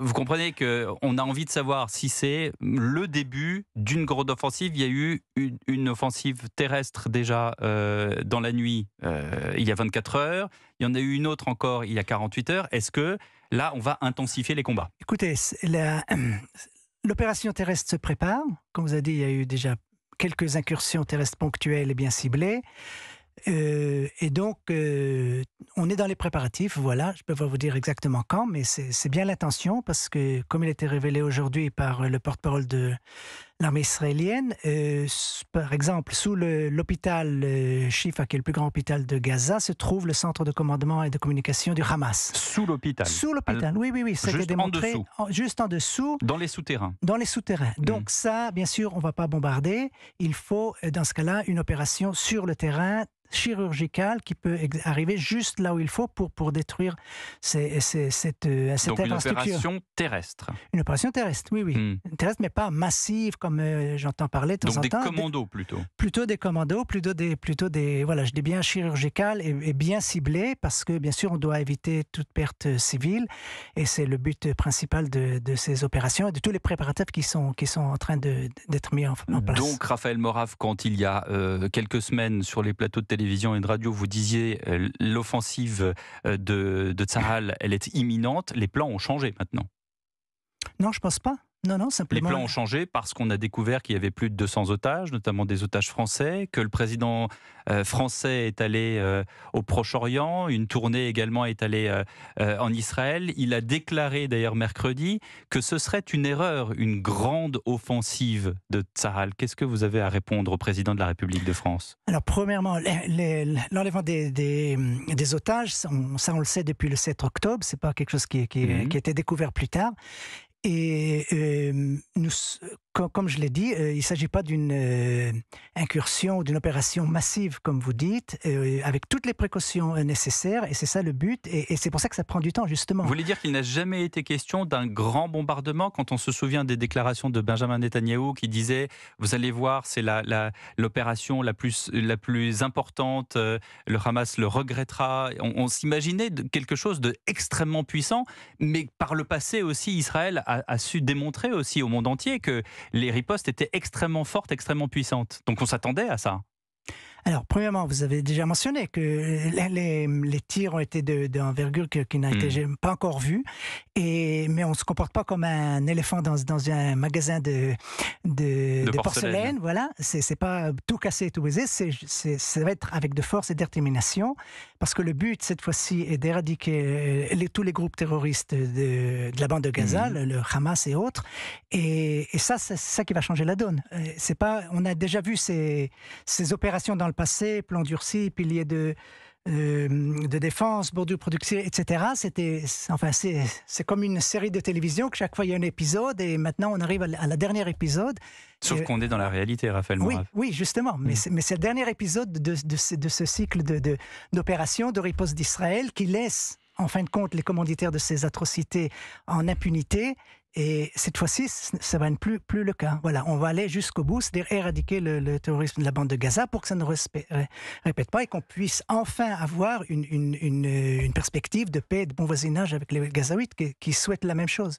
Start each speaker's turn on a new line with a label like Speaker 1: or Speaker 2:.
Speaker 1: vous comprenez qu'on a envie de savoir si c'est le début d'une grande offensive. Il y a eu une offensive terrestre déjà dans la nuit, il y a 24 heures. Il y en a eu une autre encore il y a 48 heures. Est-ce que là, on va intensifier les combats?
Speaker 2: Écoutez, l'opération terrestre se prépare. Comme vous avez dit, il y a eu déjà quelques incursions terrestres ponctuelles et bien ciblées. Et donc, on est dans les préparatifs, voilà. Je peux pas vous dire exactement quand, mais c'est bien l'intention, parce que, comme il a été révélé aujourd'hui par le porte-parole de l'armée israélienne, par exemple, sous l'hôpital Shifa, qui est le plus grand hôpital de Gaza, se trouve le centre de commandement et de communication du Hamas.
Speaker 1: Sous l'hôpital?
Speaker 2: Sous l'hôpital, oui. Ça a été démontré. Juste en dessous.
Speaker 1: Dans les souterrains? Dans les souterrains.
Speaker 2: Donc ça, bien sûr, on ne va pas bombarder. Il faut, dans ce cas-là, une opération sur le terrain, chirurgicale, qui peut arriver juste là où il faut pour détruire cette
Speaker 1: Donc
Speaker 2: infrastructure.
Speaker 1: une opération terrestre.
Speaker 2: Une opération terrestre, oui. Terrestre, mais pas massive, comme j'entends parler de temps en temps.
Speaker 1: Donc des commandos plutôt.
Speaker 2: Plutôt des commandos, plutôt des voilà, je dis bien chirurgicales et bien ciblées, parce que bien sûr on doit éviter toute perte civile, et c'est le but principal de ces opérations et de tous les préparatifs qui sont en train d'être mis en place.
Speaker 1: Donc Raphaël Morave, quand il y a quelques semaines sur les plateaux de télévision et de radio, vous disiez l'offensive de Tsahal, elle est imminente, les plans ont changé maintenant?
Speaker 2: Non, je pense pas. Non, simplement.
Speaker 1: Les plans ont changé parce qu'on a découvert qu'il y avait plus de 200 otages, notamment des otages français, que le président français est allé au Proche-Orient, une tournée également est allée en Israël. Il a déclaré d'ailleurs mercredi que ce serait une erreur, une grande offensive de Tsahal. Qu'est-ce que vous avez à répondre au président de la République de France?
Speaker 2: Alors, premièrement, l'enlèvement des otages, ça on le sait depuis le 7 octobre, c'est pas quelque chose qui a été découvert plus tard. Et comme je l'ai dit, il ne s'agit pas d'une incursion ou d'une opération massive, comme vous dites, avec toutes les précautions nécessaires, et c'est ça le but, et c'est pour ça que ça prend du temps, justement.
Speaker 1: Vous voulez dire qu'il n'a jamais été question d'un grand bombardement, quand on se souvient des déclarations de Benjamin Netanyahou qui disait « Vous allez voir, c'est l'opération la plus importante, le Hamas le regrettera ». On s'imaginait quelque chose d'extrêmement puissant, mais par le passé aussi, Israël a su démontrer aussi au monde entier que les ripostes étaient extrêmement fortes, extrêmement puissantes. Donc on s'attendait à ça.
Speaker 2: Alors, premièrement, vous avez déjà mentionné que les tirs ont été d'envergure qui n'a été pas encore vue, mais on ne se comporte pas comme un éléphant dans un magasin de porcelaine. Voilà, c'est pas tout casser et tout baiser, ça va être avec de force et de détermination, parce que le but, cette fois-ci, est d'éradiquer tous les groupes terroristes de la bande de Gaza, le Hamas et autres, et ça, c'est ça qui va changer la donne. On a déjà vu ces opérations dans le passé, plan durci, pilier de défense, bordure productive, etc. C'est comme une série de télévision, que chaque fois il y a un épisode, et maintenant on arrive à la dernière épisode.
Speaker 1: Sauf qu'on est dans la réalité, Raphaël Morave.
Speaker 2: Oui, justement. Mais c'est le dernier épisode de ce cycle d'opérations, de riposte d'Israël, qui laisse, en fin de compte, les commanditaires de ces atrocités en impunité. Et cette fois-ci, ça va être plus le cas. Voilà, on va aller jusqu'au bout, c'est-à-dire éradiquer le terrorisme de la bande de Gaza pour que ça ne répète pas, et qu'on puisse enfin avoir une perspective de paix et de bon voisinage avec les Gazaouites qui souhaitent la même chose.